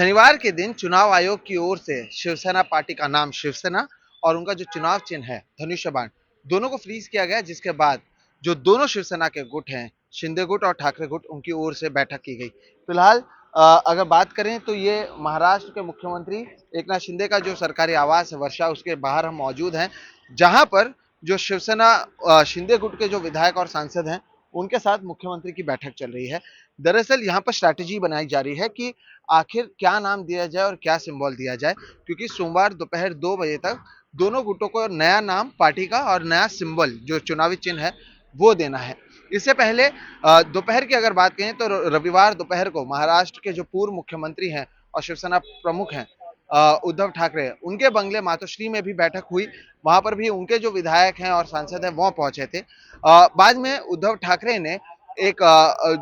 शनिवार के दिन चुनाव आयोग की ओर से शिवसेना पार्टी का नाम शिवसेना और उनका जो चुनाव चिन्ह है धनुष्य बाण, दोनों को फ्रीज किया गया, जिसके बाद जो दोनों शिवसेना के गुट हैं, शिंदे गुट और ठाकरे गुट, उनकी ओर से बैठक की गई। फिलहाल अगर बात करें तो ये महाराष्ट्र के मुख्यमंत्री एकनाथ शिंदे का जो सरकारी आवास है वर्षा, उसके बाहर हम मौजूद हैं, जहां पर जो शिवसेना शिंदे गुट के जो विधायक और सांसद हैं, उनके साथ मुख्यमंत्री की बैठक चल रही है। दरअसल यहाँ पर स्ट्रैटेजी बनाई जा रही है कि आखिर क्या नाम दिया जाए और क्या सिंबल दिया जाए, क्योंकि सोमवार दोपहर 2 बजे तक दोनों गुटों को नया नाम पार्टी का और नया सिंबल जो चुनावी चिन्ह है वो देना है। इससे पहले दोपहर की अगर बात करें तो रविवार दोपहर को महाराष्ट्र के जो पूर्व मुख्यमंत्री हैं और शिवसेना प्रमुख हैं उद्धव ठाकरे, उनके बंगले मातोश्री में भी बैठक हुई। वहां पर भी उनके जो विधायक हैं और सांसद हैं वो पहुंचे थे। बाद में उद्धव ठाकरे ने एक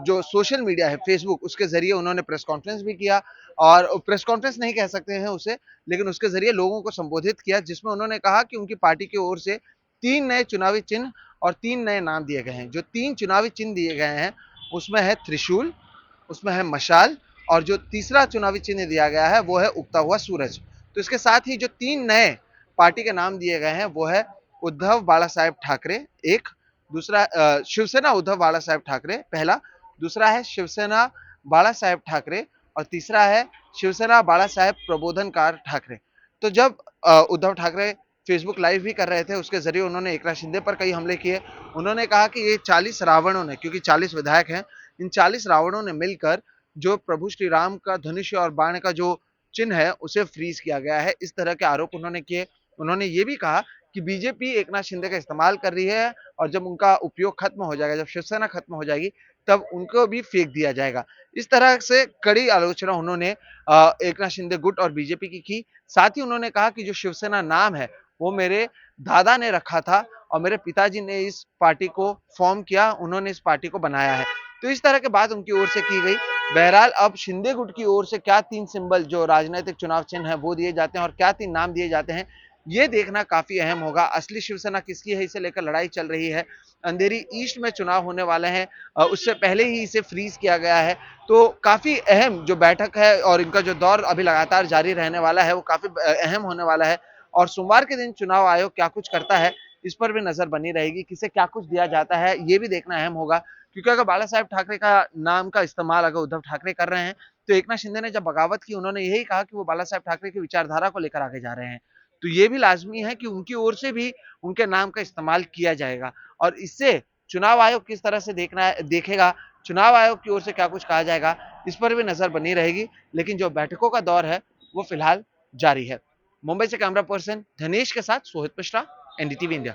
जो सोशल मीडिया है फेसबुक, उसके जरिए उन्होंने प्रेस कॉन्फ्रेंस भी किया, और प्रेस कॉन्फ्रेंस नहीं कह सकते हैं उसे, लेकिन उसके जरिए लोगों को संबोधित किया, जिसमें उन्होंने कहा कि उनकी पार्टी की ओर से 3 नए चुनावी चिन्ह और 3 नए नाम दिए गए हैं। जो 3 चुनावी चिन्ह दिए गए हैं उसमें है त्रिशूल, उसमें है मशाल, और जो तीसरा चुनावी चिन्ह दिया गया है वो है उगता हुआ सूरज। तो इसके साथ ही जो 3 नए पार्टी के नाम दिए गए हैं वो है उद्धव बाला साहेब ठाकरे एक, दूसरा शिवसेना उद्धव बाला साहेब ठाकरे पहला, दूसरा है शिवसेना बाला साहेब ठाकरे, और तीसरा है शिवसेना बाला साहेब प्रबोधनकार ठाकरे। तो जब उद्धव ठाकरे फेसबुक लाइव भी कर रहे थे, उसके जरिए उन्होंने एकनाथ शिंदे पर कई हमले किए। उन्होंने कहा कि ये 40 रावणों ने, क्योंकि 40 विधायक हैं, इन 40 रावणों ने मिलकर जो प्रभु श्री राम का धनुष और बाण का जो चिन्ह है उसे फ्रीज किया गया है। इस तरह के आरोप उन्होंने किए। उन्होंने ये भी कहा कि बीजेपी एकनाथ शिंदे का इस्तेमाल कर रही है, और जब उनका उपयोग खत्म हो जाएगा, जब शिवसेना खत्म हो जाएगी, तब उनको भी फेंक दिया जाएगा। इस तरह से कड़ी आलोचना उन्होंने एकनाथ शिंदे गुट और बीजेपी की की। साथ ही उन्होंने कहा कि जो शिवसेना नाम है वो मेरे दादा ने रखा था और मेरे पिताजी ने इस पार्टी को फॉर्म किया, उन्होंने इस पार्टी को बनाया है। तो इस तरह की बात उनकी ओर से की गई। बहरहाल अब शिंदे गुट की ओर से क्या 3 सिंबल जो राजनीतिक चुनाव चिन्ह है वो दिए जाते हैं और क्या 3 नाम दिए जाते हैं, ये देखना काफी अहम होगा। असली शिवसेना किसकी है, इसे लेकर लड़ाई चल रही है। अंधेरी ईस्ट में चुनाव होने वाले हैं, उससे पहले ही इसे फ्रीज किया गया है। तो काफी अहम जो बैठक है और इनका जो दौर अभी लगातार जारी रहने वाला है वो काफी अहम होने वाला है। और सोमवार के दिन चुनाव आयोग क्या कुछ करता है, इस पर भी नजर बनी रहेगी। किसे क्या कुछ दिया जाता है ये भी देखना अहम होगा, क्योंकि अगर बाला साहेब ठाकरे का नाम का इस्तेमाल अगर उद्धव ठाकरे कर रहे हैं, तो एकनाथ शिंदे ने जब बगावत की उन्होंने यही कहा कि वो बाला साहेब ठाकरे की विचारधारा को लेकर आगे जा रहे हैं। तो ये भी लाजमी है कि उनकी ओर से भी उनके नाम का इस्तेमाल किया जाएगा, और इससे चुनाव आयोग किस तरह से देखेगा, चुनाव आयोग की ओर से क्या कुछ कहा जाएगा, इस पर भी नजर बनी रहेगी। लेकिन जो बैठकों का दौर है वो फिलहाल जारी है। मुंबई से कैमरा पर्सन धनेश के साथ सोहित मिश्रा, एनडीटीवी इंडिया।